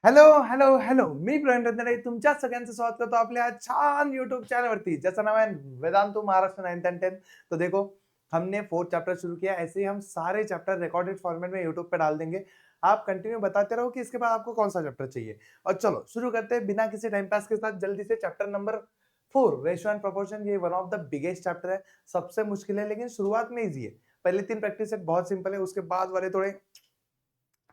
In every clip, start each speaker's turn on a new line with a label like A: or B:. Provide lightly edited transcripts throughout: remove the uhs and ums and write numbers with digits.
A: Hello, hello, hello. मी प्रवीण रत्नागिरी तुमच्या सगळ्यांचं स्वागत करतो आपल्या छान यूट्यूब चैनलवरती ज्याचं नाम है Vedantu Maharashtra 9th and 10th। तो देखो हमने 4th चैप्टर शुरू किया, ऐसे ही हम सारे चैप्टर रिकॉर्डेड फॉर्मेट में यूट्यूब पे डाल देंगे। आप कंटिन्यू बताते रहो कि इसके बाद आपको कौन सा चैप्टर चाहिए। और चलो शुरू करते हैं बिना किसी टाइम पास के साथ जल्दी से chapter number 4 ratio and proportion. ये one of the biggest chapter है, सबसे मुश्किल है लेकिन शुरुआत में इजी है। पहले 3 प्रैक्टिस सेट बहुत सिंपल है, उसके बाद वाले थोड़े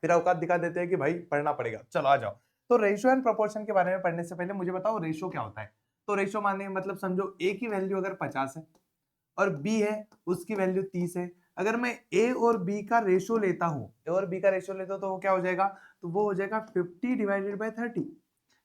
A: फिर औकात दिखा देते हैं कि भाई पढ़ना पड़ेगा। चलो आ जाओ। तो रेशियो एंड प्रोपोर्शन के बारे में पढ़ने से पहले मुझे बताओ रेशियो क्या होता है। तो रेशियो माने मतलब समझो ए की वैल्यू अगर 50 है और बी है उसकी वैल्यू 30 है, अगर मैं ए और बी का रेशियो लेता हूं, ए और बी का रेशियो लेता हूं तो वो क्या हो जाएगा, तो वो हो जाएगा 50 डिवाइडेड बाय 30।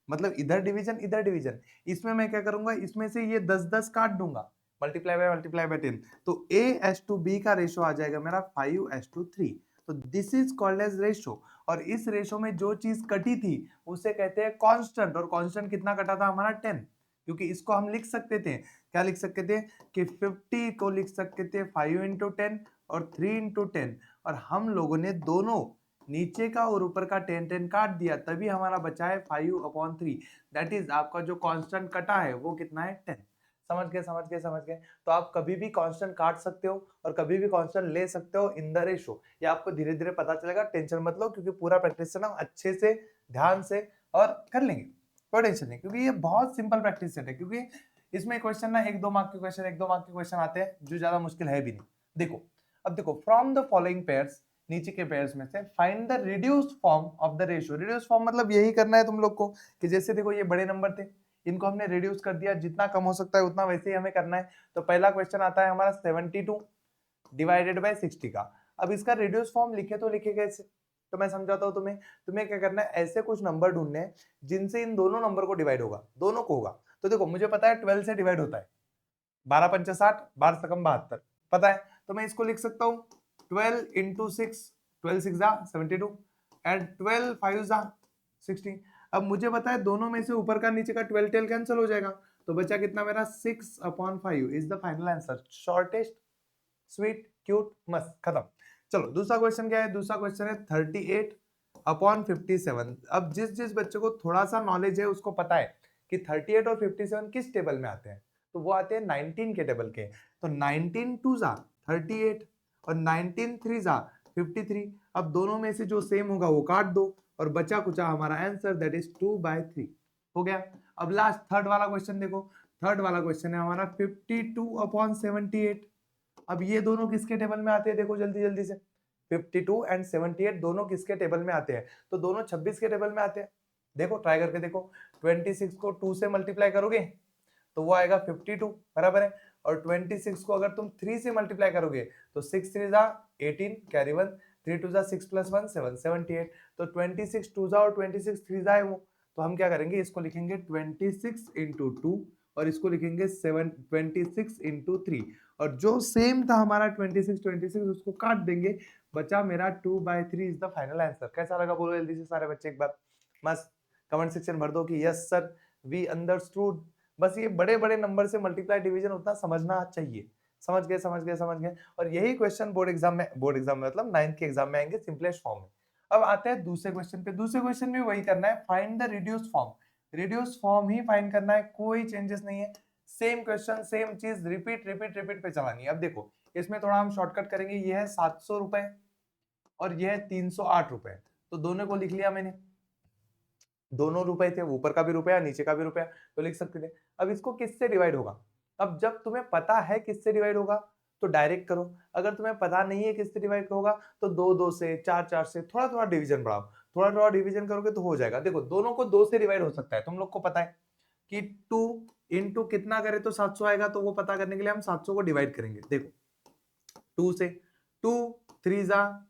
A: मतलब इधर डिवीजन इधर डिवीजन, इसमें मैं क्या करूंगा, इसमें से ये 10-10 काट दूंगा, मल्टीप्लाई बाय 10। तो ए एस टू बी का रेशियो आ जाएगा मेरा 5:3। तो this is called as ratio. और इस रेशियो में जो चीज कटी थी उसे कहते हैं कांस्टेंट। और कांस्टेंट कितना कटा था हमारा 10, क्योंकि इसको हम लिख सकते थे, क्या लिख सकते थे कि 50 को लिख सकते थे 5 इंटू 10 और 3 इंटू 10। और हम लोगों ने दोनों नीचे का और ऊपर का 10 काट दिया, तभी हमारा बचा है 5/3। दैट इज आपका जो कांस्टेंट कटा है वो कितना है 10। समझ गए समझ गए समझ गए। तो आप कभी भी कांस्टेंट काट सकते हो और कभी भी कांस्टेंट ले सकते हो इन द रेशो। ये आपको धीरे धीरे पता चलेगा, टेंशन मत लो, क्योंकि पूरा प्रैक्टिस से ना अच्छे से ध्यान से और कर लेंगे, कोई टेंशन नहीं, क्योंकि ये बहुत सिंपल प्रैक्टिस सेट है। क्योंकि इसमें क्वेश्चन ना 1-2 मार्क के क्वेश्चन, 1-2 मार्क के क्वेश्चन आते हैं जो ज्यादा मुश्किल है भी नहीं। देखो अब देखो, फ्रॉम द फॉलोइंग पेयर्स, नीचे के पेयर्स में से find the reduced form of the ratio. Reduced form मतलब यही करना है तुम लोग को कि जैसे देखो ये बड़े नंबर थे, इनको हमने रिड्यूस कर दिया, जितना कम हो सकता है उतना वैसे ही हमें करना है। तो पहला क्वेश्चन आता है हमारा 72 डिवाइडेड बाय 60 का। अब इसका रिड्यूस फॉर्म लिखे तो लिखे कैसे, तो मैं समझाता हूं तुम्हें। तुम्हें क्या करना है, ऐसे कुछ नंबर ढूंढने हैं जिनसे इन दोनों नंबर को डिवाइड होगा, दोनों को होगा। तो देखो मुझे पता है 12 से डिवाइड होता है, 12 पंचा 60, 12 सकम 72 पता है। तो मैं इसको लिख सकता हूँ 12 इंटू 6, 12 6 जा 72 एंड 12 5 जा 60। अब मुझे पता है दोनों में से ऊपर का नीचे का 12 टेल कैंसिल हो जाएगा, तो बचा कितना मेरा 6/5 is the final answer. Shortest, sweet, cute, मस्त, खत्म। चलो दूसरा क्वेश्चन क्या है, दूसरा क्वेश्चन है 38/57। अब जिस जिस बच्चे को थोड़ा सा नॉलेज है उसको पता है कि 38 और 57 किस टेबल में आते हैं, तो वो आते हैं 19 के टेबल के। तो 19 2 जा 38 और 19 3 जा 53। अब दोनों में से जो सेम होगा वो काट दो और बचा कुचा हमारा आंसर दैट इज 2/3 हो गया। अब लास्ट थर्ड वाला क्वेश्चन देखो, थर्ड वाला क्वेश्चन है हमारा 52/78। अब ये दोनों किसके टेबल में आते हैं, देखो जल्दी जल्दी से। 52 एंड 78 दोनों किसके टेबल में आते हैं, तो दोनों 26 के टेबल में आते हैं। देखो ट्राई करके देखो, 26 को 2 से मल्टीप्लाई करोगे तो वो आएगा 52 बराबर है। और 26 को अगर तुम 3 से मल्टीप्लाई करोगे तो 6 3 जा 18 कैरी 1, 3 2 जा 6 प्लस 1 7 78। तो 26 2 जा और 26 3 जा है वो, तो हम क्या करेंगे, इसको लिखेंगे 26 इंटू 2 और इसको लिखेंगे 26 इंटू 3। और जो सेम था हमारा 26 उसको काट देंगे, बचा मेरा 2/3 इज द फाइनल आंसर। कैसा लगा बोलो जल्दी से सारे बच्चे एक बार। मस्त कमेंट सेक्शन भर दो कि यस सर वी अंडरस्टूड। बस ये बड़े बड़े नंबर से मल्टीप्लाई डिवीजन उतना समझना चाहिए। समझ गए समझ गए समझ गए। और यही क्वेश्चन बोर्ड एग्जाम में मतलब 9th के एग्जाम में आएंगे सिंपलेस्ट फॉर्म में। अब आते हैं दूसरे क्वेश्चन पे। दूसरे क्वेश्चन में वही करना है, find the reduce form. Reduce form he find करना है, कोई चेंजेस नहीं है। सेम क्वेश्चन सेम चीज रिपीट रिपीट रिपीट पे चलानी है। अब देखो इसमें थोड़ा हम शॉर्टकट करेंगे, ये है 700 रुपए और ये है 308 रुपए। तो दोनों को लिख लिया मैंने, दोनों रुपए थे, ऊपर का भी रुपया नीचे का भी रुपया, तो लिख सकते थे। अब इसको किससे डिवाइड होगा, अब जब तुम्हें पता है किससे डिवाइड होगा तो डायरेक्ट करो। अगर तुम्हें पता नहीं है किससे डिवाइड होगा तो 2-2 से 4-4 से थोड़ा थोड़ा डिवीजन बढ़ाओ, थोड़ा थोड़ा डिवीजन करोगे तो हो जाएगा। देखो दोनों को 2 से डिवाइड हो सकता है, तुम लोग को पता है कि 2 इंटू कितना करे तो 700 आएगा, तो वो पता करने के लिए हम 700 को डिवाइड करेंगे। देखो 2 से, 2 3 जा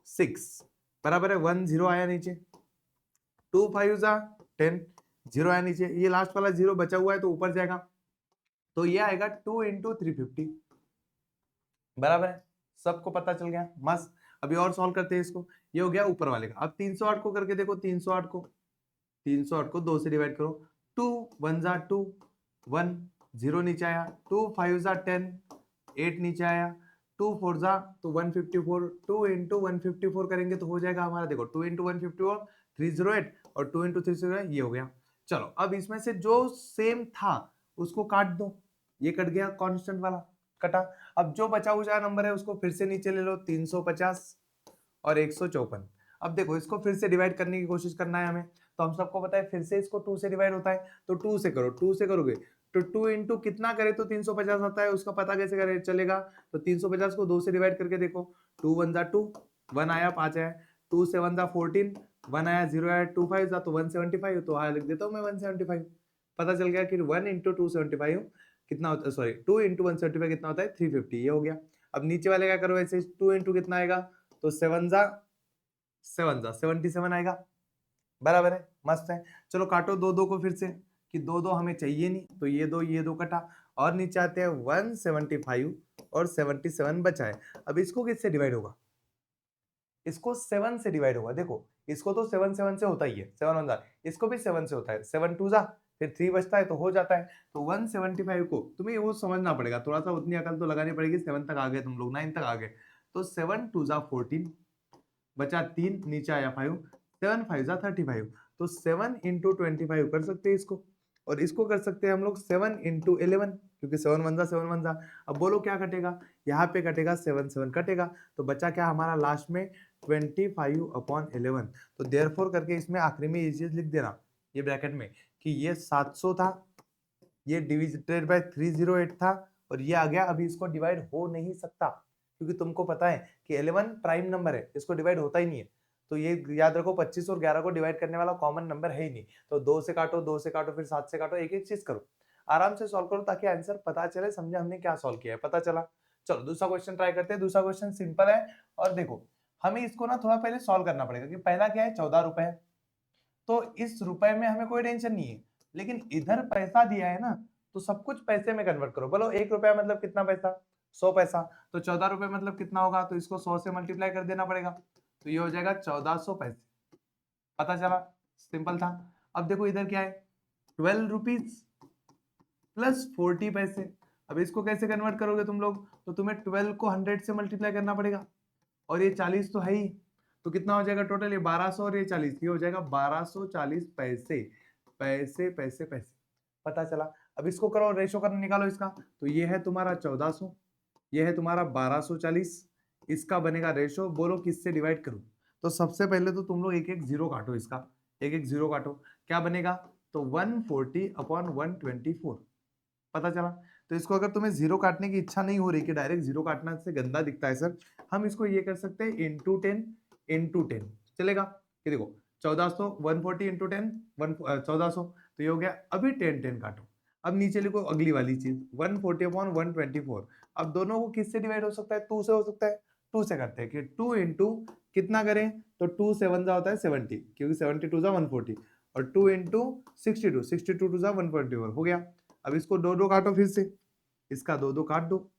A: 6 बराबर है 1 0 आया नीचे, 2 5 जा 10 0 आया नीचे, ये लास्ट वाला 0 बचा हुआ है तो ऊपर जाएगा, तो ये आएगा 2 इंटू 350 बराबर है। सबको पता चल गया, मस्त। अभी और सॉल्व करते हैं इसको, ये हो गया ऊपर वाले का। अब 308 को करके देखो, 308 को 2 से डिवाइड करो, 2 1 जा 2 1 0 नीचे आया, 2 5 जा 10 8 नीचे आया, 2 4 जा तो 154, 2 इंटू 154 करेंगे तो हो जाएगा हमारा, देखो 2 इंटू 154 308 और 2 इंटू 308 ये हो गया। चलो अब इसमें से जो सेम था उसको काट दो, ये कट गया कांस्टेंट वाला, कटा। अब जो बचा हुआ नंबर है उसको फिर से नीचे ले लो, 350 और 154। अब देखो इसको फिर से डिवाइड करने की कोशिश करना है हमें, तो हम सबको पता है फिर से इसको 2 से डिवाइड होता है, तो 2 से करो, 2 से करोगे तो 2 इंटू कितना करे तो 350 आता है, उसका पता कैसे करे चलेगा, तो 350 को 2 से डिवाइड करके देखो, 2 वन जा 2, 1 आया 5 आया, 2 से 1 जा 14, 1 आया 0 आया, 2 5 जा तो 175, तो हाँ लिख देता हूँ मैं 175। पता चल गया कि 1 इंटू 275 कितना होता है, सॉरी 2 इंटू 175 कितना होता है 350, ये हो गया। अब नीचे वाले क्या करो ऐसे, 2 इंटू कितना आएगा, तो 7 जा 77 आएगा, बराबर है, मस्त है। चलो काटो दो दो को फिर से, कि दो दो हमें चाहिए नहीं, तो ये दो कटा, और नीचे आते हैं 175 और 77 बचा है। अब इसको किससे डिवाइड होगा, इसको 7 से डिवाइड होगा। देखो इसको तो 7 7 से होता ही है, 7 1 जा, इसको भी 7 से होता है, 7 2 जा, फिर 3 बचता है तो हो जाता है। तो 175 को तुम्हें वो समझना पड़ेगा थोड़ा सा, उतनी अकल तो लगानी पड़ेगी, 7 तक आ गए तुम लोग, 9 तक आ गए, तो 7 2 जा 14, बचा 3, नीचे आया 5, 7 5 जा 35, तो 7 इंटू 25 कर सकते हैं इसको, और इसको कर सकते हैं हम लोग 7 इंटू 11, क्योंकि 7 1 जा। अब बोलो क्या कटेगा, यहाँ पे कटेगा 7 7 कटेगा, तो बचा क्या हमारा लास्ट में 25/11। तो देयरफॉर करके इसमें आखिरी में ये चीज लिख देना, ये ब्रैकेट में, कि ये 700 था, ये डिवाइडेड बाय 308 था, और ये आ गया। अभी इसको डिवाइड हो नहीं सकता, क्योंकि तुमको पता है कि 11 प्राइम नंबर है, इसको डिवाइड होता ही नहीं है। तो ये याद रखो, 25 और 11 को डिवाइड करने वाला कॉमन नंबर है ही नहीं। तो 2 से काटो, 2 से काटो, फिर 7 से काटो, एक एक चीज करो, आराम से सॉल्व करो, ताकि आंसर पता चले, समझे हमने क्या सॉल्व किया है, पता चला। चलो दूसरा क्वेश्चन ट्राई करते हैं। दूसरा क्वेश्चन सिंपल है, और देखो हमें इसको ना थोड़ा पहले सॉल्व करना पड़ेगा, कि पहला क्या है 14 रुपए है, तो इस रुपए में हमें कोई टेंशन नहीं है, लेकिन इधर पैसा दिया है ना, तो सब कुछ पैसे में कन्वर्ट करो। बोलो 1 रुपया मतलब कितना पैसा, 100 पैसा, तो 14 रुपए मतलब कितना होगा, तो इसको 100 से मल्टीप्लाई कर देना पड़ेगा, तो ये हो जाएगा 1400 पैसे। पता चला, सिंपल था। अब देखो इधर क्या है, 12 रुपीज प्लस 40 पैसे। अब इसको कैसे कन्वर्ट करोगे तुम लोग, तो तुम्हें 12 को 100 से मल्टीप्लाई करना पड़ेगा, और ये 40 तो है ही, तो कितना हो जाएगा टोटल, ये 1200 और ये 40, ये हो जाएगा 1240 पैसे, पैसे पैसे पैसे। पता चला। अब इसको करो, रेशो करना निकालो इसका, तो ये है तुम्हारा 1400, ये है तुम्हारा 1240, इसका बनेगा रेशो, बोलो किससे डिवाइड करूं। तो सबसे पहले तो तुम लोग एक एक जीरो काटो, इसका एक एक जीरो काटो, क्या बनेगा, तो 140/124। पता चला। तो इसको अगर तुम्हें जीरो काटने की इच्छा नहीं हो रही, कि डायरेक्ट जीरो काटना से गंदा दिखता है सर, हम इसको ये कर सकते हैं इंटू 10 इंटू 10, चलेगा। ये देखो 1400 140 इंटू 10 1400, तो ये हो गया। अभी 10 10 काटो, अब नीचे लिखो अगली वाली चीज 140/124। अब दोनों को किससे डिवाइड हो सकता है, 2 से हो सकता है, 2 से करते हैं, कि 2 इंटू कितना करें, तो 2 7 जा होता है 70, क्योंकि 72 जा 140, और 2 इंटू 62, 62 2 जा 124 हो गया। अब इसको दो दो काटो, फिर से इसका दो दो काट दो,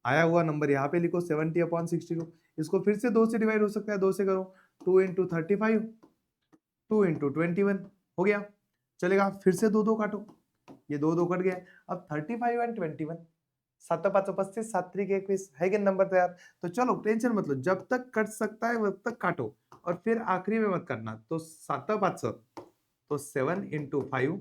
A: आया हुआ नंबर यहाँ पे लिखो 70/62। इसको फिर से 2 से डिवाइड हो सकता है, 2 से करो, 2 इंटू 35, 2 इंटू 21 हो गया, चलेगा। फिर से दो दो काटो, ये दो दो कट गया। अब 35 एंड 21, 7 5 25, 7 3 21 है कि नंबर तैयार। तो चलो टेंशन मत लो, जब तक कट सकता है तब तक काटो, और फिर आखिरी में मत करना। तो 7 5, तो 7 इंटू 5,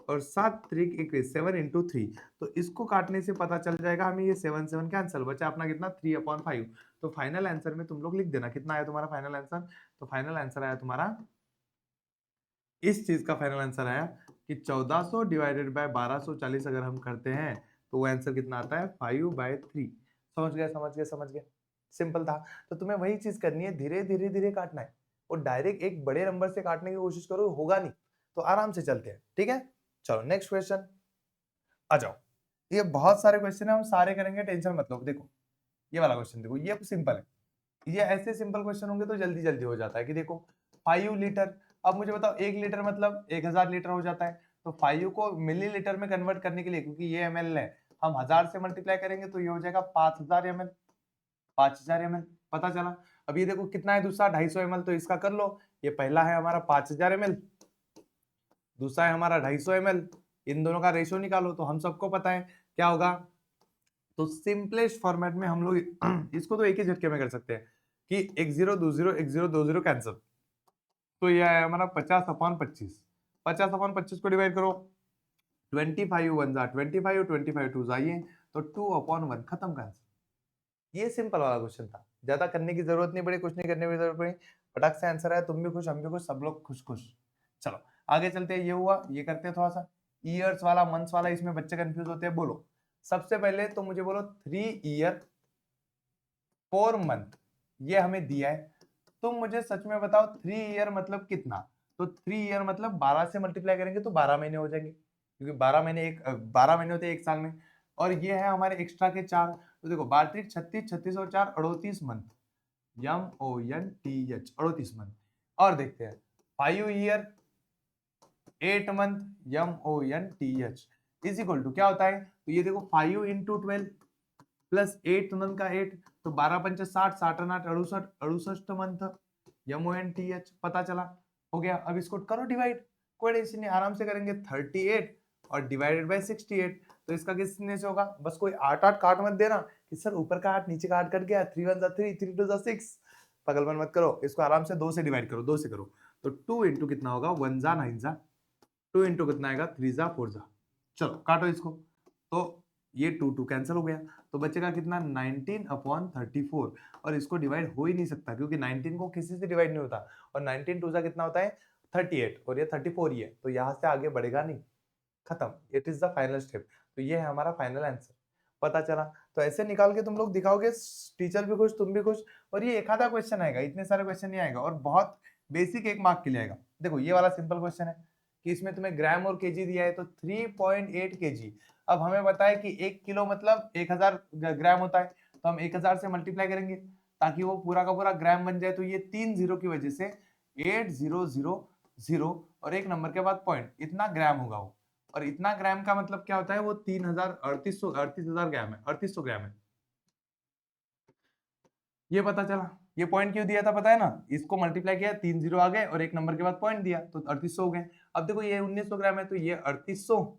A: और 7 3 21, 7 इंटू 3, तो इसको काटने से पता चल जाएगा हमें, ये 7 7 कैंसिल, बचा अपना कितना 3/5। तो फाइनल आंसर में तुम लोग लिख देना कितना आया तुम्हारा फाइनल आंसर। तो फाइनल आंसर आया तुम्हारा, इस चीज का फाइनल आंसर आया कि 1400 डिवाइडेड बाय 1240 अगर हम करते हैं, तो वो आंसर कितना आता है 5/3। समझ गया समझ गया समझ गया, सिंपल था। तो तुम्हें वही चीज करनी है, धीरे धीरे धीरे काटना है, और डायरेक्ट एक बड़े नंबर से काटने की कोशिश करो, होगा नहीं, तो आराम से चलते हैं, ठीक है। चलो नेक्स्ट क्वेश्चन आ जाओ। ये बहुत सारे क्वेश्चन है, हम सारे करेंगे, टेंशन मत लो। देखो ये वाला क्वेश्चन देखो, ये सिंपल है, ये ऐसे सिंपल क्वेश्चन होंगे तो जल्दी जल्दी हो जाता है। कि देखो 5 लीटर, अब मुझे बताओ 1 लीटर मतलब 1000 लीटर हो जाता है, तो 5 को मिलीलीटर में कन्वर्ट करने के लिए, क्योंकि ये ml है, हम 1000 से मल्टीप्लाई करेंगे, तो ये हो जाएगा 5000 ml, 5000 ml। पता चला। अब ये देखो कितना है दूसरा, 250 ml, तो इसका कर लो। ये पहला है हमारा 5000 ml, दूसरा है हमारा 250 ml, इन दोनों का रेशियो निकालो, तो हम सबको पता है क्या होगा। तो सिंपलेस्ट फॉर्मेट में हम लोग इसको तो एक ही झटके में कर सकते हैं, कि 1 0 2 0 1 0 2 0 कैंसिल, तो ये आया हमारा 50/25। 50/25 को डिवाइड करो, 25 वन जा 25, 25 टू जाइए तो 2/1, खत्म का आंसर। ये सिंपल वाला क्वेश्चन था, ज्यादा करने की जरूरत नहीं पड़ी, कुछ नहीं करने की जरूरत पड़ी, फटाक से आंसर आया, तुम भी खुश, हम भी खुश, सब लोग खुश खुश। चलो आगे चलते हैं, ये हुआ, ये करते हैं थोड़ा सा ईयर्स वाला, मंथ्स वाला, इसमें बच्चे कंफ्यूज होते हैं। बोलो सबसे पहले तो मुझे बोलो 3 ईयर 4 मंथ, ये हमें दिया है। तुम मुझे सच में बताओ 3 ईयर मतलब कितना? तो 3 ईयर मतलब 12 से मल्टीप्लाई करेंगे तो 12 महीने हो जाएंगे, क्योंकि 12 महीने 12 महीने होते हैं एक साल में। और ये है हमारे एक्स्ट्रा के 4, तो देखो 32, 36, 36 और 4 38 मंथ, MONTH 38 मंथ। और देखते हैं 5 year 8 month, MONTH is equal to क्या होता है? तो ये देखो 5 इंटू 12 प्लस 8 मंथ का 8, तो 12 पंचे 60, 60 8 68, 68 मंथ, MONTH पता चला, हो गया। अब इसको करो डिवाइड, कोई टेंशन नहीं, आराम से करेंगे। 38 और डिवाइडेड बाय 68, तो इसका किसने से होगा? बस कोई 8 8 काट मत देना कि सर ऊपर का 8 नीचे का 8 कट गया, 3 1 3, 3 2 6, पगलपन मत करो, इसको आराम से 2 से डिवाइड करो, 2 से करो। तो 2 इंटू कितना होगा? 1 जा 9 जा, 2 इंटू कितना आएगा? 3 जा 4 जा। चलो काटो इसको, तो ये 2 2 कैंसिल हो गया, तो बचेगा कितना? 19/34। और इसको डिवाइड हो ही नहीं सकता, क्योंकि 19 को किसी से डिवाइड नहीं होता, और 19 2 जा कितना होता है? 38, और ये 34 ही है, तो यहाँ से आगे बढ़ेगा नहीं, खत्म। It is the final step. तो ये है हमारा फाइनल आंसर, पता चला। तो ऐसे निकाल के तुम लोग दिखाओगे, टीचर भी खुश, तुम भी खुश। और ये एक आधा क्वेश्चन आएगा, इतने सारे क्वेश्चन नहीं आएगा, और बहुत बेसिक 1 मार्क के लिए आएगा। देखो ये वाला सिंपल क्वेश्चन है कि इसमें तुम्हें ग्राम और केजी दिया है, तो 3.8 केजी। अब हमें पता है कि 1 किलो मतलब 1000 ग्राम होता है, तो हम 1000 से मल्टीप्लाई करेंगे ताकि वो पूरा का पूरा ग्राम बन जाए। तो ये 3 जीरो की वजह से 8000 और एक नंबर के बाद पॉइंट, इतना ग्राम होगा वो। और इतना ग्राम का मतलब क्या होता है? वो 3000 3800 ग्राम है, 3800 ग्राम है। ये पता चला। ये पॉइंट क्यों दिया था पता है ना? इसको मल्टीप्लाई किया, 3 जीरो आ गए और एक नंबर के बाद पॉइंट दिया, तो 3800 हो गए। अब देखो ये 1900 ग्राम है, तो ये 3800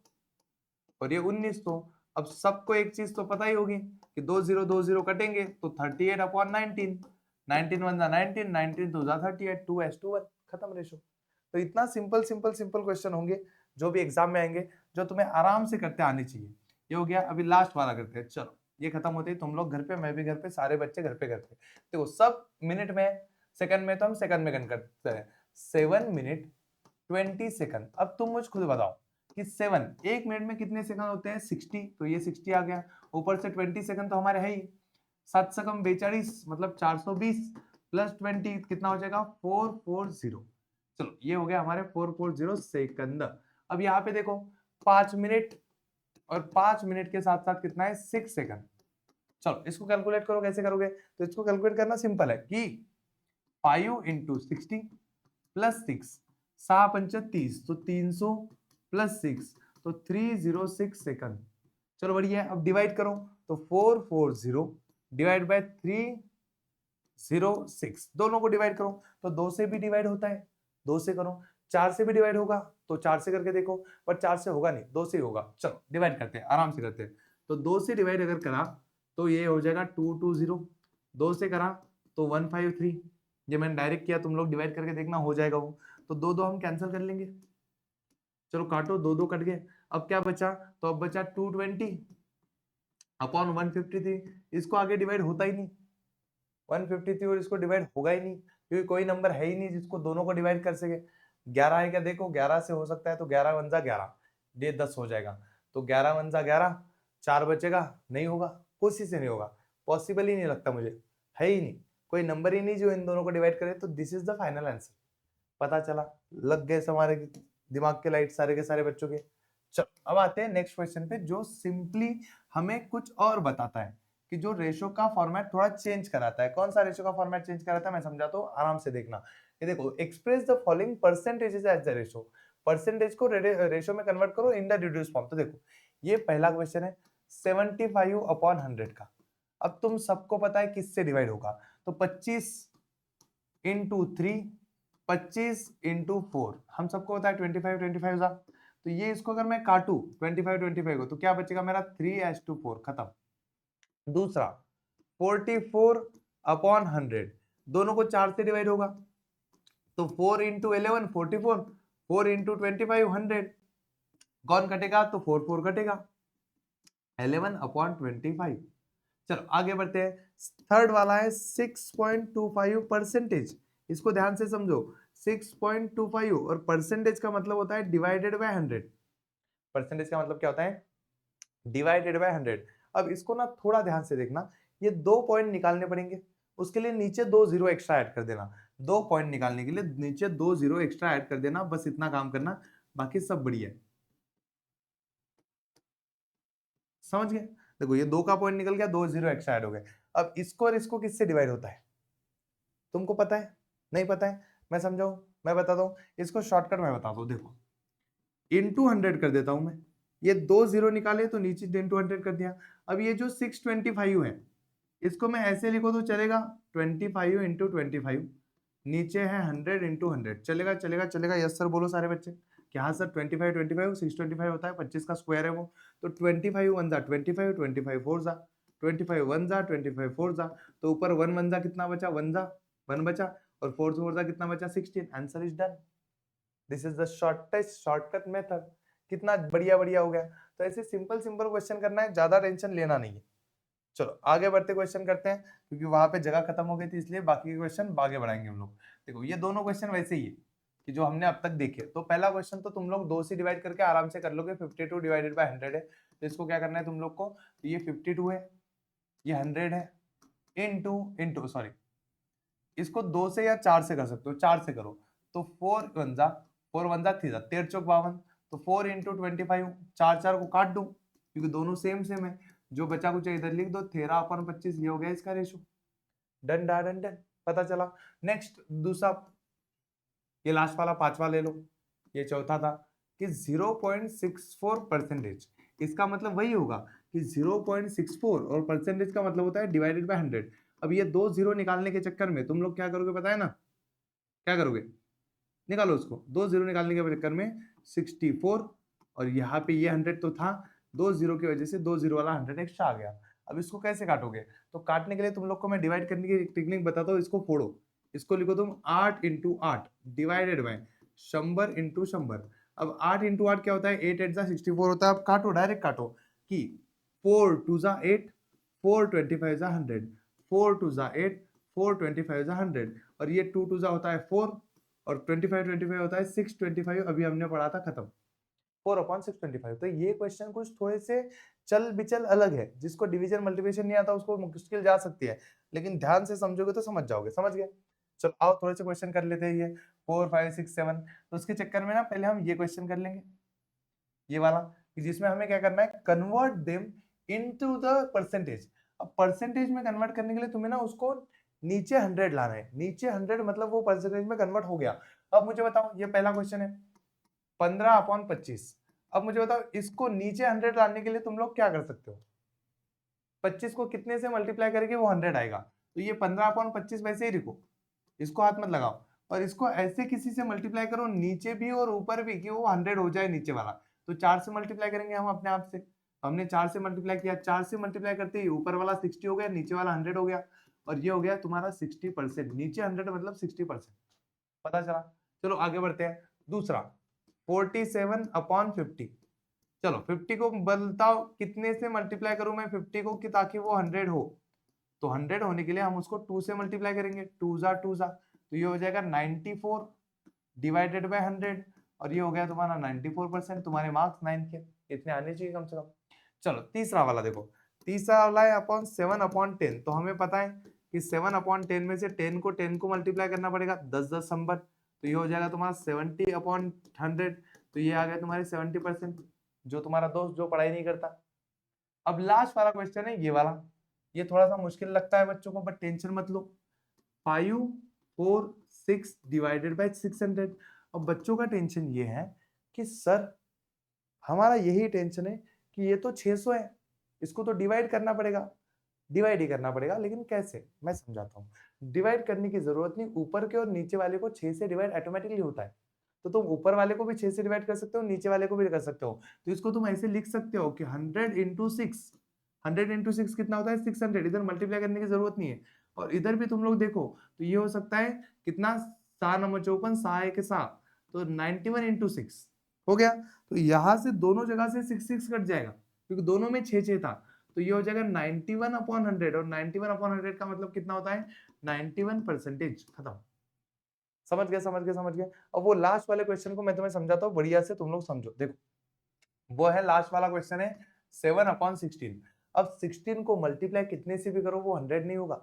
A: और ये 1900। अब सबको एक चीज तो पता ही होगी कि 2 कटेंगे तो 38/19, 19 1 19, 19 2 38, 2:1, खत्म रेशो। तो इतना सिंपल सिंपल सिंपल क्वेश्चन होंगे जो भी एग्जाम में आएंगे, जो तुम्हें आराम से करते आने चाहिए। ये हो गया। अभी लास्ट वाला करते हैं, चलो ये खत्म होते ही तुम लोग घर पे, मैं भी घर पे, सारे बच्चे घर पे करते। देखो सब मिनट में, सेकंड में तो हम सेकंड में करते हैं। 7 मिनट 20 सेकंड। अब तुम मुझे खुद बताओ कि 7 एक मिनट में कितने सेकंड होते हैं? 60, तो ये 60 आ गया, ऊपर से 20 सेकंड तो हमारे है ही, 7 सकम 42 मतलब 420 प्लस 20 कितना हो जाएगा? 440। चलो ये हो गया हमारे 440 सेकंड। अब यहाँ पे देखो 5 मिनट, और 5 मिनट के साथ साथ कितना है? 6 सेकंड। चलो इसको कैलकुलेट करो, कैसे करोगे? तो इसको कैलकुलेट करना सिंपल है कि 5 इंटू 60 प्लस 6, 6 पंच 30, तो 300 प्लस 6, तो 306 सेकंड। चलो बढ़िया है। अब डिवाइड करो, तो 440 डिवाइड बाय 306, दोनों को डिवाइड करो, तो 2 से भी डिवाइड होता है, 2 से करो। 4 से भी डिवाइड होगा तो 4 से करके देखो, पर 4 से होगा नहीं, 2 से ही होगा। चलो डिवाइड करते हैं, आराम से करते हैं। तो 2 से डिवाइड अगर करा तो ये हो जाएगा 220, 2 से करा तो 153। ये मैंने डायरेक्ट किया, तुम लोग डिवाइड करके देखना, हो जाएगा वो। तो 2 2 हम कैंसिल कर लेंगे, चलो काटो, 2 2 कट गए। अब क्या बचा? तो अब बचा 220/153। इसको आगे डिवाइड होता ही नहीं, 153 और इसको डिवाइड होगा ही नहीं, क्योंकि कोई नंबर है ही नहीं जिसको दोनों को डिवाइड कर सके। 11 है क्या? देखो 11 से हो सकता है, तो 11 वन जा 11, ये 10 हो जाएगा, तो 11 वन जा 11, 4 बचेगा, नहीं होगा, किसी से नहीं होगा, पॉसिबल ही नहीं लगता मुझे, है ही नहीं, कोई नंबर ही नहीं जो इन दोनों को डिवाइड करे। तो this is the final answer. पता चला, लग गए हमारे दिमाग के लाइट सारे के सारे बच्चों के। चलो अब आते हैं नेक्स्ट क्वेश्चन पे, जो सिंपली हमें कुछ और बताता है कि जो रेशो का फॉर्मेट थोड़ा चेंज कराता है। कौन सा रेशो का फॉर्मेट चेंज कराता है मैं समझाता हूँ, आराम से देखना। ये देखो, express the following percentages as the ratio. Percentage को रेशो में कन्वर्ट करो इन द रिड्यूस फॉर्म। तो देखो ये पहला क्वेश्चन है 75/100 का। अब तुम सबको पता है किससे डिवाइड होगा, तो 25 इंटू 3, 25 इंटू 4, हम सबको पता है 25 25 जा। तो ये इसको अगर मैं काटू 25 25 को, तो क्या बचेगा मेरा? 3:4, खत्म। दूसरा 44/100, दोनों को 4 से डिवाइड होगा, तो 4 इंटू 11 44, 4 इंटू 25 100, कौन कटेगा? तो 4 4 कटेगा, 11/25। चलो आगे बढ़ते हैं। थर्ड वाला है 6.25 परसेंटेज। इसको ध्यान से समझो, 6.25 और परसेंटेज का मतलब होता है डिवाइडेड बाय 100। परसेंटेज का मतलब क्या होता है? Divided by 100। अब इसको ना थोड़ा ध्यान से देखना, ये 2 पॉइंट निकालने पड़ेंगे, उसके लिए नीचे 2 जीरो एक्स्ट्रा ऐड कर देना। 2 पॉइंट निकालने के लिए नीचे 2 जीरो एक्स्ट्रा ऐड कर देना, बस इतना काम करना, बाकी सब बढ़िया है। समझ गए? देखो ये 2 का पॉइंट निकल गया, 2 जीरो एक्स्ट्रा ऐड हो गए। अब इसको और इसको किससे डिवाइड होता है? तुमको पता है? नहीं पता है? मैं समझाऊं? मैं बताता हूं इसको, शॉर्टकट में बताता हूं। देखो इंटू 100 कर देता हूं मैं, ये 2 जीरो निकाले तो नीचे इंटू 100 कर दिया। अब ये जो 625 है, इसको मैं ऐसे लिखो तो चलेगा, 25 इंटू 25, नीचे है 100 इंटू 100, चलेगा चलेगा चलेगा। यस सर बोलो सारे बच्चे कि हाँ सर। 25 25 625 होता है, 25 का स्क्वायर है वो। तो 25 1 जा 25, 25 4 जा 25 1 जा 25 4 जा, तो ऊपर 1 1 जा कितना बचा? 1 जा 1 बचा, और 4 4 जा कितना बचा? 16। Answer is done. This is the shortest shortcut method. कितना बढ़िया बढ़िया हो गया। तो ऐसे सिंपल सिंपल क्वेश्चन करना है, ज्यादा टेंशन लेना नहीं है। चलो आगे बढ़ते क्वेश्चन करते हैं, क्योंकि वहां पे जगह खत्म हो गई थी, इसलिए बाकी के क्वेश्चन आगे बढ़ाएंगे हम लोग। देखो ये दोनों क्वेश्चन वैसे ही है कि जो हमने अब तक देखे। तो पहला क्वेश्चन तो तुम लोग 2 से डिवाइड करके आराम से कर लोगे, 52 डिवाइडेड बाय 100 है। तो इसको क्या करना है तुम लोग को? तो ये 52 है, ये 100 है, इनटू इनटू सॉरी, इसको 2 से या 4 से कर सकते हो, 4 से करो। तो 4 1 जा 3 13 चौक 52, तो 4 इंटू 25, 4 4 को काट दो क्योंकि दोनों सेम सेम है। जो बचा कुछ इधर लिख दो, 13/25, ये हो गया इसका रेशो। डन डा डन डन, पता चला। नेक्स्ट दूसरा, ये लास्ट वाला पांचवा ले लो, ये चौथा था कि 0.64 परसेंटेज। इसका मतलब वही होगा कि 0.64, और परसेंटेज का मतलब होता है डिवाइडेड बाय 100। अब ये 2 जीरो निकालने के चक्कर में तुम लोग क्या करोगे पता है ना? क्या करोगे? निकालो उसको। 2 जीरो निकालने के चक्कर में 64, और यहाँ पे ये 100 तो था, 2 जीरो की वजह से 2 जीरो वाला 100 एक्स्ट्रा आ गया। अब इसको कैसे काटोगे? तो काटने के लिए तुम लोग को मैं डिवाइड करने की टेक्निक बताता हूँ। इसको फोड़ो, इसको लिखो तुम 8 इंटू 8 डिवाइडेड बाय 100 इंटू 100। अब 8 इंटू 8 क्या होता है? 8 8 जा 64 होता है। अब काटो, डायरेक्ट काटो कि 4 2 जा 8, 4 25 जा 100, 4 2 जा 8, 4 25 जा 100, और ये 2 2 जा होता है 4, और 25 25 होता है 625। अभी हमने पढ़ा था, खत्म। 4/625। तो ये क्वेश्चन कुछ थोड़े से चल बिचल अलग है, जिसको डिवीजन मल्टीप्लिकेशन नहीं आता उसको मुश्किल जा सकती है, लेकिन ध्यान से समझोगे तो समझ जाओगे। समझ गए? चलो आओ थोड़े से क्वेश्चन कर लेते हैं। ये 4 5 6 7, तो उसके चक्कर में ना पहले हम ये क्वेश्चन कर लेंगे, ये वाला, जिसमें हमें क्या करना है? Convert them into the percentage. अब परसेंटेज में कन्वर्ट करने के लिए तुम्हें ना उसको नीचे 100 लाना है। नीचे 100 मतलब वो परसेंटेज में कन्वर्ट हो गया। अब मुझे बताओ, ये पहला क्वेश्चन है 15/25। अब मुझे बताओ इसको नीचे 100 लाने के लिए तुम लोग क्या कर सकते हो? 25 को कितने से मल्टीप्लाई करेंगे वो 100 आएगा। तो ये 15/25 वैसे ही लिखो, इसको हाथ मत लगाओ, और इसको ऐसे किसी से मल्टीप्लाई करो नीचे भी और ऊपर भी, कि वो 100 हो जाए नीचे वाला। तो 4 से मल्टीप्लाई करेंगे हम अपने आप से। हमने 4 से मल्टीप्लाई किया, 4 से मल्टीप्लाई करते ही ऊपर वाला 60 हो गया, नीचे वाला 100 हो गया, और ये हो गया तुम्हारा 60%। नीचे 100 मतलब 60%। पता चला? चलो आगे बढ़ते हैं। दूसरा 47/50। चलो 50 को बताओ कितने से मल्टीप्लाई करूं मैं 50 को, कि ताकि वो 100 हो। तो 100 होने के लिए हम उसको 2 से मल्टीप्लाई करेंगे, 2 जा 2 जा, तो ये हो जाएगा 94 डिवाइडेड बाय 100, और ये हो गया तुम्हारा 94%। तुम्हारे मार्क्स 9 के इतने आने चाहिए कम से कम। चलो तीसरा वाला देखो, तीसरा वाला है अपॉन 7/10। तो हमें पता है कि 7/10 में से 10 को मल्टीप्लाई करना पड़ेगा, 10 10 नंबर, तो ये हो जाएगा तुम्हारा 70/100। तो ये आ गया तुम्हारे 70%। जो तुम्हारा दोस्त जो पढ़ाई नहीं करता। अब लास्ट वाला क्वेश्चन है ये वाला, ये थोड़ा सा मुश्किल लगता है बच्चों को, बट टेंशन मत लो। 5 4 6 डिवाइडेड बाय 600। अब बच्चों का टेंशन ये है कि सर, हमारा यही टेंशन है कि ये तो 600 है, इसको तो डिवाइड करना पड़ेगा। डिवाइड ही करना पड़ेगा, लेकिन कैसे? मैं समझाता हूँ। डिवाइड करने की जरूरत नहीं, ऊपर के और नीचे वाले को 6 से डिवाइड ऑटोमेटिकली होता है। तो तुम ऊपर वाले को भी 6 से डिवाइड कर सकते हो, नीचे वाले को भी कर सकते हो। तो इसको तुम ऐसे लिख सकते हो कि 100 इंटू 6, 100 इंटू 6 कितना होता है? 600। इधर मल्टीप्लाई करने की जरूरत नहीं है। और इधर भी तुम लोग देखो तो ये हो सकता है कितना? 4 नंबर 54, 6 एक 6, तो 91 इंटू 6 हो गया। तो यहां से दोनों जगह से 6 कट जाएगा क्योंकि दोनों में 6 था, तो ये हो जाएगा 91 अपॉन 100, और 91 अपॉन 100 का मतलब कितना होता है 91%। खत्म। समझ गए समझ गए समझ गए। अब वो लास्ट वाले क्वेश्चन को मैं तुम्हें समझाता हूँ बढ़िया से, तुम लोग समझो। देखो वो है लास्ट वाला क्वेश्चन है 7 अपॉन 16। अब 16 को मल्टीप्लाई कितने से भी करो वो 100 नहीं होगा।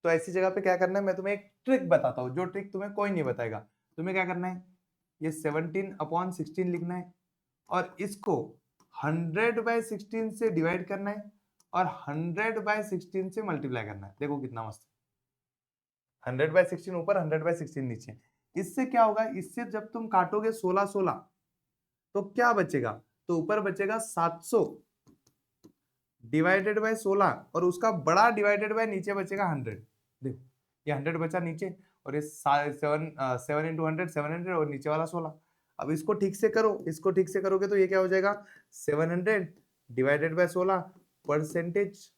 A: तो ऐसी जगह पे क्या करना है, मैं तुम्हें एक ट्रिक बताता हूँ जो ट्रिक तुम्हें कोई नहीं बताएगा। तुम्हें क्या करना है, ये 17 अपॉन 16 लिखना है और इसको 100/16 से डिवाइड करना है और 100/16 से मल्टीप्लाई करना है। देखो कितना मस्त, 100/16 ऊपर 100/16 नीचे। इससे क्या होगा, इससे जब तुम काटोगे 16 16 तो क्या बचेगा, तो ऊपर बचेगा 700 डिवाइडेड बाय 16 और उसका बड़ा डिवाइडेड बाय नीचे बचेगा 100। देखो ये 100 बचा नीचे और ये 7 इंटू 100 700 और नीचे वाला 16। अब इसको ठीक से करो, इसको ठीक से करोगे तो ये क्या हो जाएगा 700 डिवाइडेड बाय 16 परसेंटेज।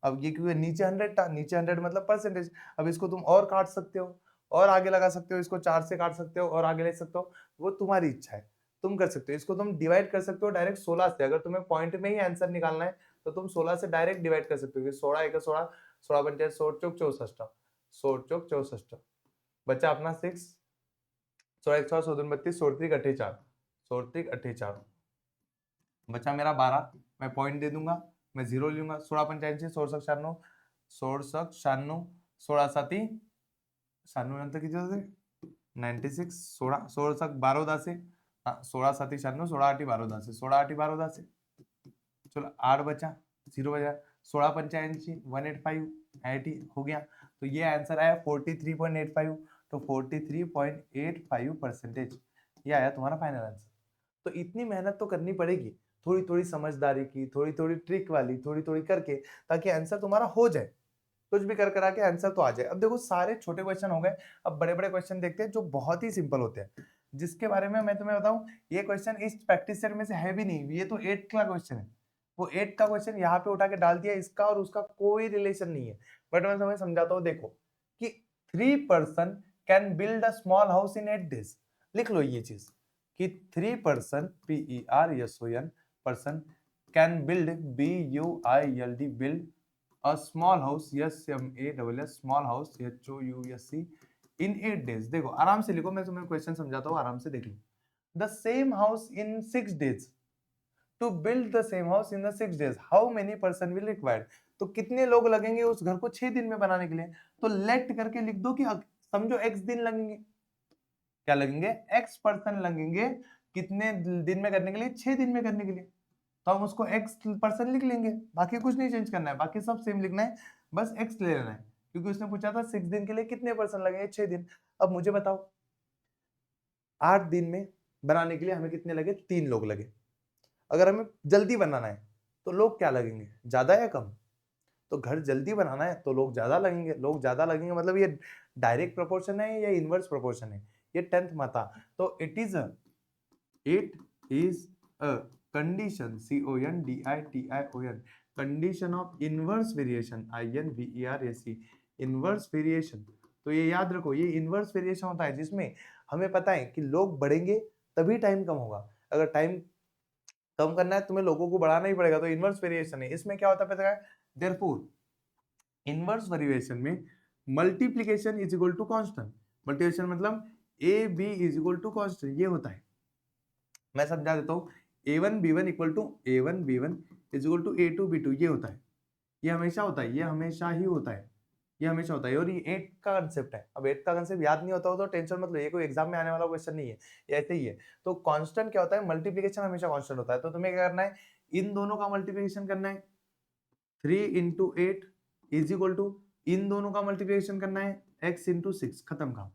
A: अब ये क्योंकि नीचे 100 था, नीचे 100 मतलब परसेंटेज। अब इसको तुम और काट सकते हो और आगे लगा सकते हो, इसको 4 से काट सकते हो और आगे ले सकते हो, वो तुम्हारी इच्छा है, तुम कर सकते हो। इसको तुम डिवाइड कर सकते हो डायरेक्ट 16 से, अगर तुम्हें पॉइंट में ही आंसर निकालना है तो तुम 16 से डायरेक्ट डिवाइड कर सकते हो। 16 एक 16, 16 पंचे 16 चौक 64, 16 चौक 64 बचा अपना 6, 16 एक 16 16 32 16 3 48, 16 3 48 बचा मेरा 12। मैं पॉइंट दे दूंगा, मैं 0 लूंगा। 16 पंचायत 16 96, 16 96, 16 साती 96 नंतर किती होते 96, 16 16 12 10 16 साती 96, 16 8 12 10, 16 8 12 10 चलो 8 बचा, 0 बचा। 16 पंचायत 185 80 हो गया। तो ये आंसर आया 43.85, तो 43.85% ये आया तुम्हारा फाइनल आंसर। तो इतनी मेहनत तो करनी पड़ेगी, थोड़ी थोड़ी समझदारी की, थोड़ी थोड़ी ट्रिक वाली, थोड़ी थोड़ी करके, ताकि आंसर तुम्हारा हो जाए। कुछ भी कर करा के आंसर तो आ जाए। अब देखो सारे छोटे क्वेश्चन हो गए, अब बड़े बड़े क्वेश्चन देखते हैं जो बहुत ही सिंपल होते हैं, जिसके बारे में मैं तुम्हें बताऊं, ये क्वेश्चन इस प्रैक्टिस सेट में से है भी नहीं, ये तो 8th का क्वेश्चन है। वो 8th का क्वेश्चन यहाँ पे उठा के डाल दिया, इसका और उसका कोई रिलेशन नहीं है। बट मैं तुम्हें समझाता हूँ। देखो कि 3 person can build a small house in 8 days। लिख लो ये चीज कि 3 person PERSON person can build BUILD build a small house SMALL small house HOUSE in 8 days। देखो आराम से लिखो, मैं तुम्हें क्वेश्चन समझाता हूँ, आराम से देख लो। The same house in 6 days, to build the same house in the 6 days how many person will required। तो कितने लोग लगेंगे उस घर को 6 दिन में बनाने के लिए। तो लेट करके लिख दो कि समझो x दिन लगेंगे। क्या लगेंगे, x पर्सन लगेंगे कितने दिन में करने के लिए, 6 दिन में करने के लिए। तो हम उसको x पर्सन लिख लेंगे, बाकी कुछ नहीं चेंज करना है, बाकी सब सेम लिखना है, बस x ले लेना है। क्योंकि उसने पूछा था 6 दिन के लिए कितने पर्सन लगेंगे, 6 दिन। अब मुझे बताओ 8 दिन में बनाने के लिए हमें कितने लगे, 3 लोग लगे। अगर हमें जल्दी बनाना है तो लोग क्या लगेंगे, ज्यादा या कम। तो घर जल्दी बनाना है तो लोग ज्यादा लगेंगे, लोग ज्यादा लगेंगे मतलब ये डायरेक्ट प्रोपोर्शन है या इनवर्स प्रोपोर्शन है, ये 10th माता। तो it is a condition CONDITION condition of inverse variation INVERSE inverse variation. तो ये याद रखो, ये इनवर्स वेरिएशन होता है जिसमें हमें पता है कि लोग बढ़ेंगे तभी टाइम कम होगा। अगर टाइम कम करना है तुम्हें लोगों को बढ़ाना ही पड़ेगा, तो इनवर्स वेरिएशन है। इसमें क्या होता है पता है, देयरफॉर इनवर्स वेरिएशन में multiplication is equal to constant. Multiplication मतलब AB is equal to constant, ये होता है। मैं समझा देता हूँ, A1B1 equal to A1B1 is equal to A2B2, ये होता है। ये हमेशा होता है, ये हमेशा ही होता है, ये हमेशा होता है। और ये 8 का कंसेप्ट है। अब 8 का कंसेप्ट याद नहीं होता हो तो टेंशन मत लो, ये कोई एग्जाम में आने वाला क्वेश्चन नहीं है, ये ऐसे ही है। तो कांस्टेंट क्या होता है, मल्टीप्लिकेशन हमेशा कांस्टेंट होता है। तो तुम्हें क्या करना है, इन दोनों का मल्टीप्लिकेशन करना है, 3 into 8 इज इक्वल टू इन दोनों का मल्टीप्लिकेशन करना है x into 6, खत्म काम।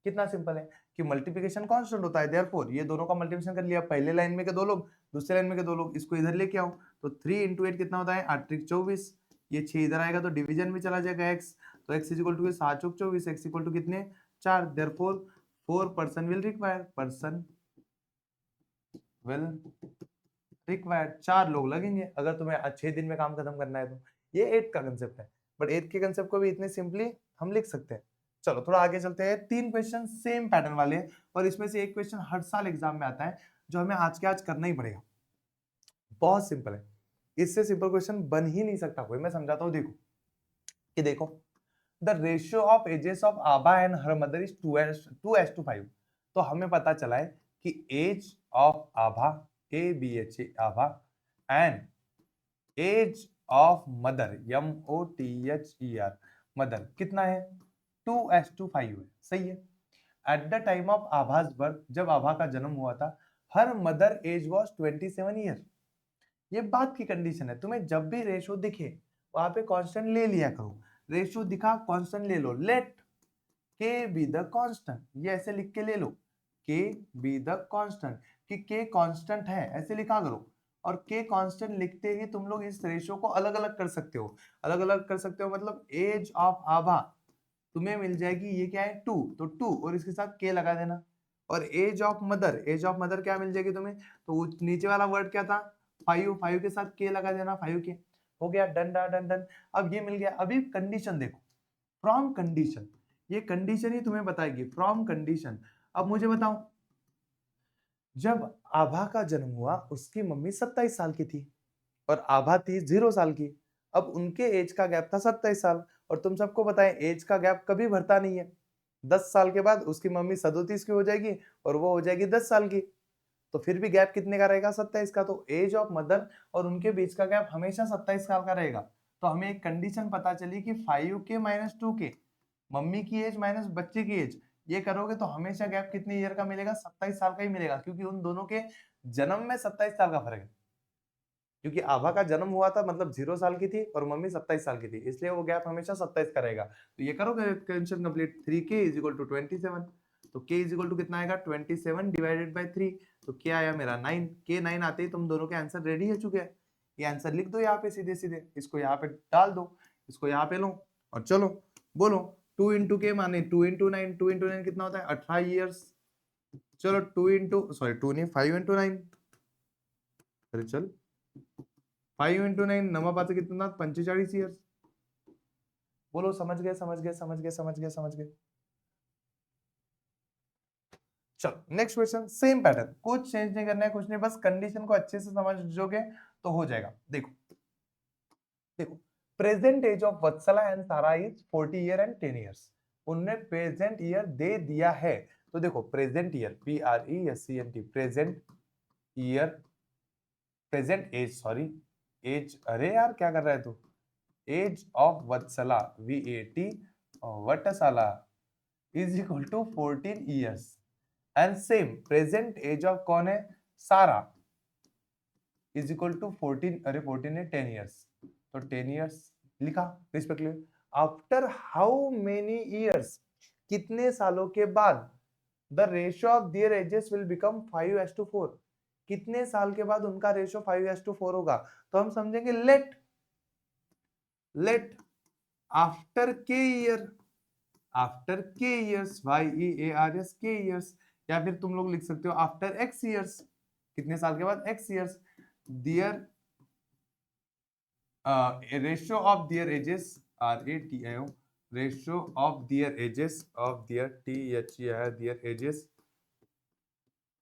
A: कितना सिंपल है कि मल्टीप्लिकेशन कांस्टेंट होता है, देयरफॉर ये दोनों का मल्टीप्लिकेशन कर लिया, पहले लाइन में के दो लोग, दूसरे लाइन में के दो लोग, इसको इधर लेके आओ। तो 3 into 8 कितना होता है 8 3 24, ये 6 इधर आएगा तो डिवीजन में चला जाएगा x। तो x इज इक्वल टू 7 चौक 24, x इक्वल टू कितने 4, therefore 4 person will require, person will required, 4 लोग लगेंगे अगर तुम्हें 6 दिन में काम खत्म करना है तो। ये 8 का कंसेप्ट है, बट 8 के कंसेप्ट को भी इतने सिंपली हम लिख सकते हैं। चलो थोड़ा आगे चलते हैं। 3 क्वेश्चन सेम पैटर्न वाले हैं और इसमें से एक क्वेश्चन हर साल एग्जाम में आता है जो हमें आज के आज करना ही पड़ेगा। बहुत सिंपल है, इससे सिंपल क्वेश्चन बन ही नहीं सकता कोई। मैं समझाता हूँ, देखो कि देखो the ratio of ages of Abha and her mother is 2:5। तो हमें पता चला है कि age of Abha, ABHA Abha, and age of mother, MOTHER mother कितना है, 2:5 है। सही है। At the time of Abha's birth, जब आभा का जन्म हुआ था, her mother age was 27 year. ये बात की कंडीशन है, तुम्हें जब भी रेशो दिखे वहां पे कांस्टेंट ले लिया करो। रेशो दिखा कांस्टेंट ले लो, लेट के बी द कांस्टेंट, ये ऐसे लिख के ले लो, के बी द कांस्टेंट, कि के कांस्टेंट है ऐसे लिखा करो। और के कांस्टेंट लिखते ही तुम लोग इस रेशो को अलग अलग कर सकते हो। अलग अलग कर सकते हो मतलब एज ऑफ आभा तुम्हें मिल जाएगी, ये क्या है 2, तो 2 और इसके साथ के लगा देना। और age of mother, age of mother क्या मिल जाएगी तुम्हें, तो नीचे वाला वर्ड क्या था 5, 5 के साथ के लगा देना, 5 के। हो गया, डन डन डन डन। अब ये मिल गया। अभी कंडीशन देखो, फ्रॉम कंडीशन, ये कंडीशन ही तुम्हें बताएगी फ्रॉम कंडीशन। अब मुझे बताओ, जब आभा का जन्म हुआ उसकी मम्मी 27 साल की थी और आभा थी 0 साल की। अब उनके एज का गैप था 27 साल और तुम सबको पता है एज का गैप कभी बढ़ता नहीं है। 10 साल के बाद उसकी मम्मी 37 की हो जाएगी और वो हो जाएगी 10 साल की। तो फिर भी गैप कितने का रहेगा, 27 का। तो एज ऑफ मदर और उनके बीच का गैप हमेशा 27 साल का रहेगा। तो हमें एक कंडीशन पता चली कि 5K माइनस 2K, मम्मी की एज माइनस बच्चे की एज, ये करोगे तो हमेशा गैप कितने ईयर का मिलेगा, 27 साल का ही मिलेगा, क्योंकि उन दोनों के जन्म में 27 साल का फर्क है। क्योंकि आभा का जन्म हुआ था मतलब 0 साल की थी और मम्मी 27 साल की थी, इसलिए वो गैप हमेशा 27 का रहेगा। तो ये करोगे question complete. 3K is equal to 27, तो K इज इक्वल टू कितना आएगा 27 डिवाइडेड बाय 3, तो K आया मेरा 9। K 9 आते ही तुम दोनों के आंसर रेडी हो चुके हैं। ये आंसर लिख दो यहाँ पे सीधे सीधे, इसको यहाँ पे डाल दो, इसको यहाँ पे लो और चलो बोलो 2 इंटू के माने 2 इंटू 9, 2 इंटू 9 कितना होता है 18 ईयर्स। चलो 2 इंटू सॉरी 2 नहीं 5 इंटू 9, अरे चल 5 इंटू 9 नमा पाच कितना 45 ईयर्स। बोलो समझ गए समझ गए समझ गए समझ गए समझ गए। चलो नेक्स्ट क्वेश्चन, सेम पैटर्न, कुछ चेंज नहीं करना है, कुछ नहीं, बस कंडीशन को अच्छे से समझोगे तो हो जाएगा। देखो देखो, present age of Vatsala and Sara is 40 year and 10 years. उनने प्रेजेंट ईयर दे दिया है। तो देखो present year, PRESENT, present year, present age, sorry age, अरे यार क्या कर रहा है तू, age of Vatsala VAT Vatsala is equal to 14 years and same present age of कौन है, सारा इज इक्वल टू 14, अरे 14 है 10 ईयर्स, तो 10 ईयर्स लिखा respectively. After how many years, कितने सालों के बाद, the ratio of their edges will become 5:4, कितने साल के बाद उनका रेशियो 5:4 होगा। तो हम समझेंगे लेट आफ्टर के ईयर, आफ्टर के ईयर्स, YEARS के ईयर्स, या फिर तुम लोग लिख सकते हो आफ्टर X ईयर्स, कितने साल के बाद X years, their ratio of their edges, RATIO, ratio of their edges, of their THER, there edges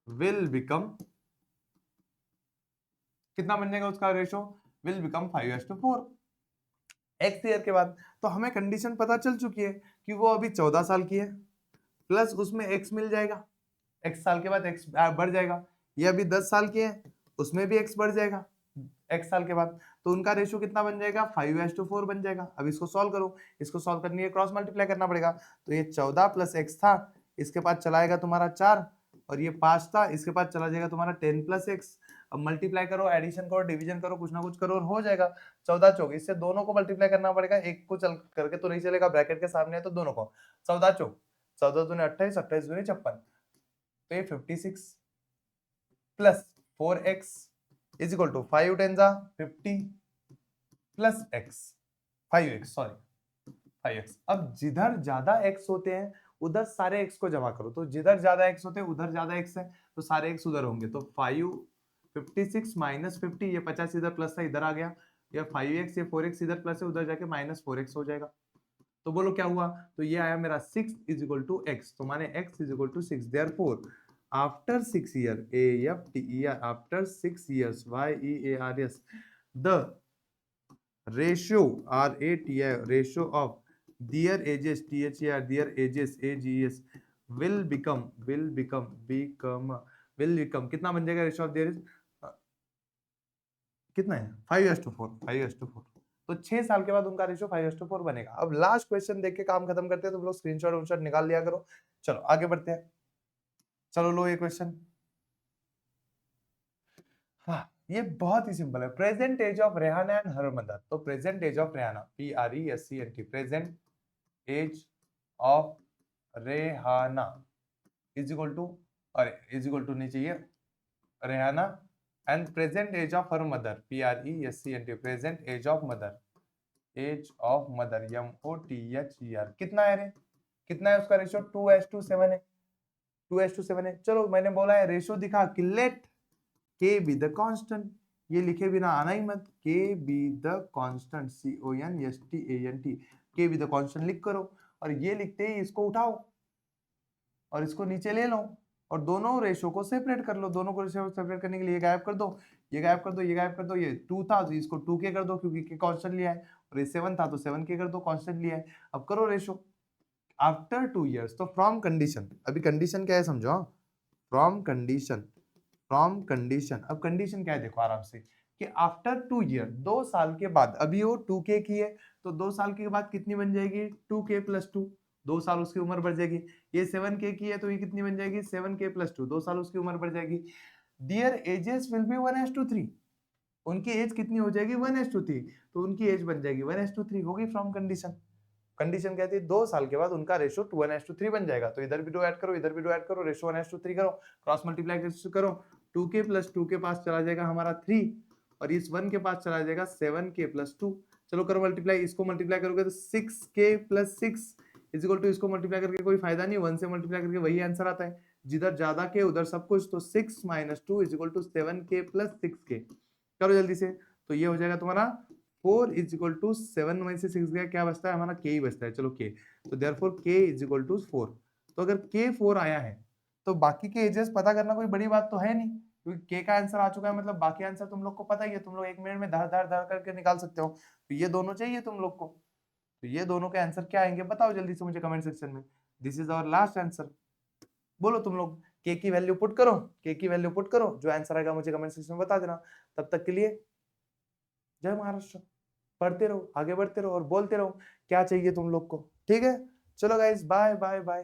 A: will become, कितना बन जाएगा उसका ratio, will become 5:4 X year के बाद। तो हमें कंडीशन पता चल चुकी है कि वो अभी 14 साल की है, प्लस उसमें X मिल जाएगा, X साल के बाद X बढ़ जाएगा। ये अभी 10 साल की है, उसमें भी X बढ़ जाएगा X साल के बाद, तो उनका रेशियो कितना बन जाएगा 5:4 बन जाएगा। अब इसको सॉल्व करो, इसको सॉल्व करने के क्रॉस मल्टीप्लाई करना पड़ेगा। तो ये 14 प्लस X था, इसके बाद चला आएगा तुम्हारा 4, और ये 5 था, इसके बाद चला जाएगा तुम्हारा 10 प्लस X। अब मल्टीप्लाई करो, एडिशन करो, डिवीजन करो, कुछ ना कुछ करो और हो जाएगा 14 चौक। इससे दोनों को मल्टीप्लाई करना पड़ेगा, एक को चल करके तो नहीं चलेगा, ब्रैकेट के सामने है तो दोनों को। 14 चौक 14 दूनी 28, 28 दूनी 56, तो ये 56 plus 4x is equal to 5 10 जा 50 plus x 5x, sorry 5x। अब जिधर ज्यादा x होते हैं उधर सारे x को जमा करो, तो जिधर ज्यादा x होते हैं उधर ज्यादा x है, तो सारे x उधर होंगे। तो 56 माइनस 50, ये 50 इधर प्लस था इधर आ गया, ये 5x, ये 4x इधर प्लस है उधर जाके माइनस 4x हो जाएगा। तो बोलो क्या हुआ, तो ये आया मेरा 6 इज इक्वल टू एक्स, तो माने x is equal to 6, therefore after 6 year A F T E R, after 6 years y e a r s, the ratio r a t i ratio of their ages t h a r their ages a g s will become कितना बन जाएगा ratio of their is, कितना है 5:4, 5:4, तो 6 साल के बाद उनका रेशियो 5:4 बनेगा। अब लास्ट क्वेश्चन देख के काम खत्म करते हैं, तुम लोग स्क्रीनशॉट उनशॉट निकाल लिया करो। चलो आगे बढ़ते हैं, चलो लो ये क्वेश्चन। हाँ ये बहुत ही सिंपल है, present age of Rehana and her mother, तो present age of Rehana PRESCENT, present age of Rehana is equal to, अरे इज इक्वल टू नहीं चाहिए, Rehana and present age of her mother PRESCENT, present age of mother, age of mother MOTHER, कितना है रे, कितना है उसका रेशियो, 2:7 है, 2:7 है। चलो मैंने बोला है रेशियो दिखा कि लेट के बी द कांस्टेंट, ये लिखे बिना आना ही मत, के बी द कांस्टेंट CONSTANT, के बी द कांस्टेंट लिख करो, और ये लिखते ही इसको उठाओ और इसको नीचे ले लो और दोनों रेशो को सेपरेट कर लो, दोनों को रेशो सेपरेट करने के लिए गायब कर दो, ये गायब कर दो, ये गायब कर दो, ये 2 था तो इसको 2k कर दो क्योंकि के कांस्टेंट लिया है, और ये 7 था तो 7k कर दो, कांस्टेंट लिया है। अब करो रेशो आफ्टर 2 years, तो फ्रॉम कंडीशन, अभी कंडीशन क्या है समझो, फ्रॉम कंडीशन, फ्रॉम कंडीशन, अब कंडीशन क्या है देखो आराम से, कि आफ्टर 2 year, 2 साल के बाद, अभी वो 2k की है तो 2 साल के बाद कितनी बन जाएगी 2k + 2, 2 साल उसकी उम्र बढ़ जाएगी। ये 7k की है तो ये कितनी बन जाएगी 7k + 2, 2 साल उसकी उम्र बढ़ जाएगी। देयर एजेस विल बी 1:3, उनकी एज कितनी हो जाएगी 1:3, तो उनकी एज बन जाएगी 1:3 होगी फ्रॉम कंडीशन। कंडीशन कहती है 2 साल के बाद उनका रेशियो 1:3 बन जाएगा, तो इधर भी 2 ऐड करो, इधर भी 2 ऐड करो, रेशियो 1:3 करो, क्रॉस मल्टीप्लाई करो, 2k + 2 के पास चला जाएगा हमारा 3, और इस 1 के पास चला जाएगा 7k + 2, चलो करो मल्टीप्लाई, इसको मल्टीप्लाई करोगे तो 6k + 6 इज इक्वल टू, इसको मल्टीप्लाई करके कोई फायदा नहीं, 1 से मल्टीप्लाई करके वही आंसर आता है, जिधर ज्यादा के उधर सब कुछ, तो 6 - 2 is equal to 7k + 6k, करो जल्दी से, तो ये हो जाएगा तुम्हारा 4 इज इक्वल टू 7 में से 6 गया, क्या बचता है हमारा k ही बचता है, चलो k, तो therefore k is equal to 4, तो अगर k 4 आया है तो बाकी के एजेस पता करना कोई बड़ी बात तो है नहीं, क्योंकि k का आंसर आ चुका है, मतलब बाकी आंसर तुम लोग को पता ही है, तुम लोग 1 मिनट में धर धर धर करके निकाल सकते हो, तो ये दोनों चाहिए तुम लोग को, तो ये दोनों के आंसर क्या आएंगे बताओ जल्दी से मुझे कमेंट सेक्शन में, this is our last answer, बोलो तुम लोग, k की वैल्यू पुट करो, k की वैल्यू पुट करो, जो आंसर आएगा मुझे कमेंट सेक्शन में बता देना, तब तक के लिए जय महाराष्ट्र, पढ़ते रहो, आगे बढ़ते रहो और बोलते रहो क्या चाहिए तुम लोग को, ठीक है, चलो गाइस, बाय बाय बाय।